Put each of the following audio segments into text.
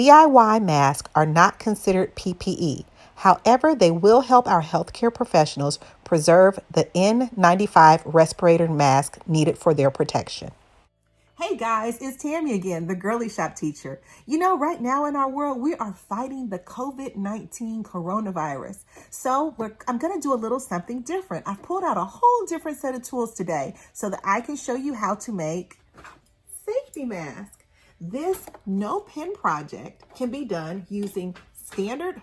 DIY masks are not considered PPE. However, they will help our healthcare professionals preserve the N95 respirator mask needed for their protection. Hey guys, it's Tammy again, the Girly Shop teacher. You know, right now in our world, we are fighting the COVID-19 coronavirus. So I'm going to do a little something different. I've pulled out a whole different set of tools today so that I can show you how to make safety masks. This no pin project can be done using standard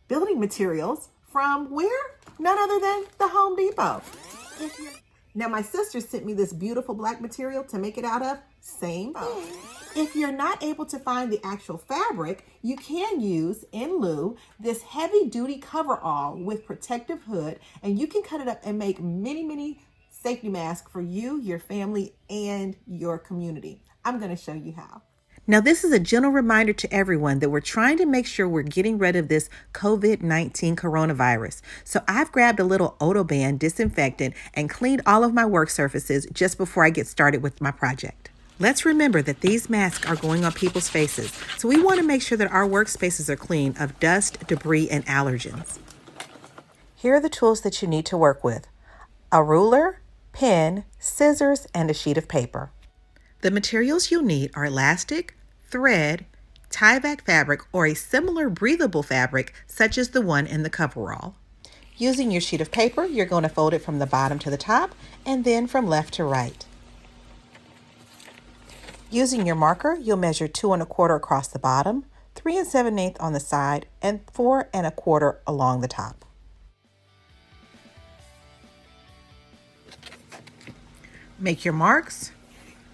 building materials from where? None other than the Home Depot. Now my sister sent me this beautiful black material to make it out of. Same thing. If you're not able to find the actual fabric, you can use, in lieu, this heavy duty coverall with protective hood, and you can cut it up and make many safety masks for you, your family, and your community. I'm going to show you how. Now, this is a gentle reminder to everyone that we're trying to make sure we're getting rid of this COVID-19 coronavirus. So I've grabbed a little Odoban disinfectant and cleaned all of my work surfaces just before I get started with my project. Let's remember that these masks are going on people's faces, so we want to make sure that our workspaces are clean of dust, debris, and allergens. Here are the tools that you need to work with: a ruler, pen, scissors, and a sheet of paper. The materials you'll need are elastic, thread, Tyvek fabric, or a similar breathable fabric such as the one in the coverall. Using your sheet of paper, you're going to fold it from the bottom to the top and then from left to right. Using your marker, you'll measure 2 1/4 across the bottom, 3 7/8 on the side, and 4 1/4 along the top. Make your marks,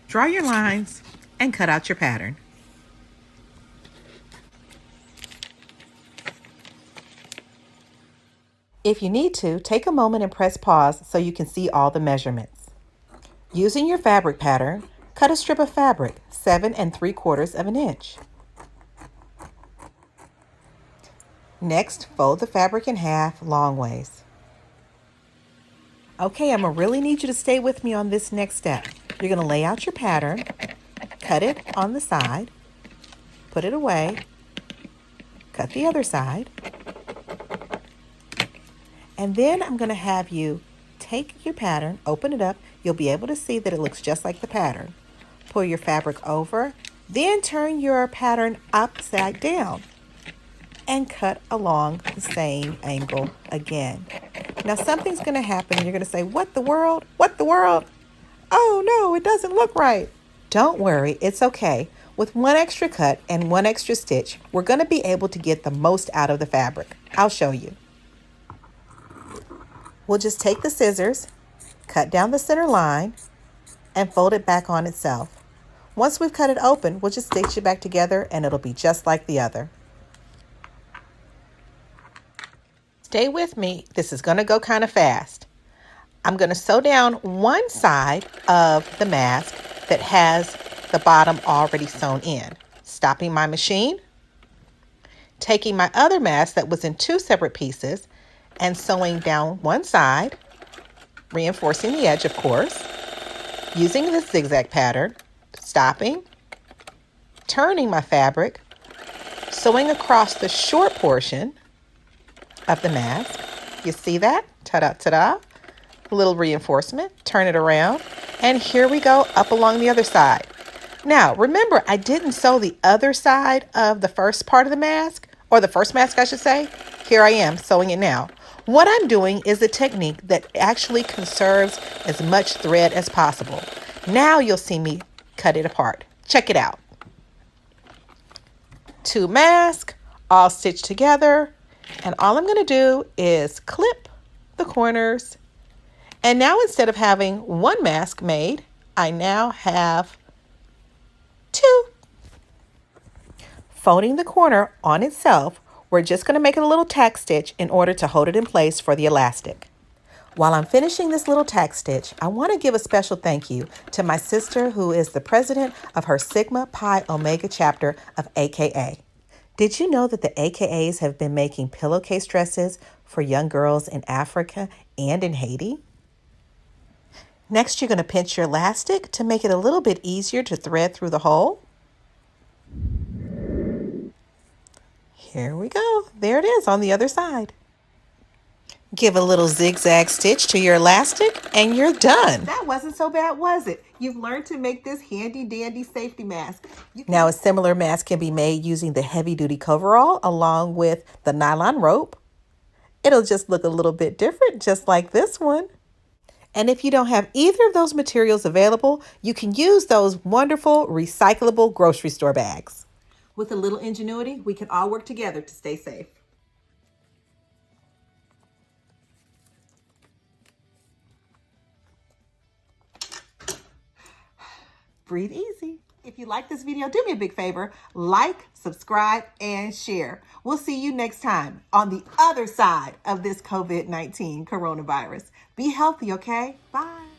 draw your lines, and cut out your pattern. If you need to, take a moment and press pause so you can see all the measurements. Using your fabric pattern, cut a strip of fabric 7 3/4 inches. Next, fold the fabric in half long ways. Okay, I'm going to really need you to stay with me on this next step. You're going to lay out your pattern, cut it on the side, put it away, cut the other side, and then I'm going to have you take your pattern, open it up. You'll be able to see that it looks just like the pattern. Pull your fabric over, then turn your pattern upside down and cut along the same angle again. Now something's going to happen. You're going to say, what the world? What the world? Oh no, it doesn't look right. Don't worry, it's okay. With one extra cut and one extra stitch, we're going to be able to get the most out of the fabric. I'll show you. We'll just take the scissors, cut down the center line, and fold it back on itself. Once we've cut it open, we'll just stitch it back together and it'll be just like the other. Stay with me. This is going to go kind of fast. I'm going to sew down one side of the mask that has the bottom already sewn in. Stopping my machine, taking my other mask that was in 2 separate pieces and sewing down one side, reinforcing the edge, of course, using the zigzag pattern, stopping, turning my fabric, sewing across the short portion of the mask. You see that? Ta-da, ta-da. A little reinforcement, turn it around, and here we go up along the other side. Now, remember, I didn't sew the other side of the first part of the mask, or the first mask, I should say. Here I am sewing it now. What I'm doing is a technique that actually conserves as much thread as possible. Now you'll see me cut it apart. Check it out. 2 masks, all stitched together, and all I'm going to do is clip the corners. And now instead of having 1 mask made, I now have 2. Folding the corner on itself, we're just going to make it a little tack stitch in order to hold it in place for the elastic. While I'm finishing this little tack stitch, I want to give a special thank you to my sister who is the president of her Sigma Pi Omega chapter of AKA. Did you know that the AKAs have been making pillowcase dresses for young girls in Africa and in Haiti? Next, you're going to pinch your elastic to make it a little bit easier to thread through the hole. Here we go. There it is on the other side. Give a little zigzag stitch to your elastic and you're done. That wasn't so bad, was it? You've learned to make this handy dandy safety mask. Now a similar mask can be made using the heavy duty coverall along with the nylon rope. It'll just look a little bit different, just like this one. And if you don't have either of those materials available, you can use those wonderful recyclable grocery store bags. With a little ingenuity, we can all work together to stay safe. Breathe easy. If you like this video, do me a big favor. Like, subscribe, and share. We'll see you next time on the other side of this COVID-19 coronavirus. Be healthy, okay? Bye.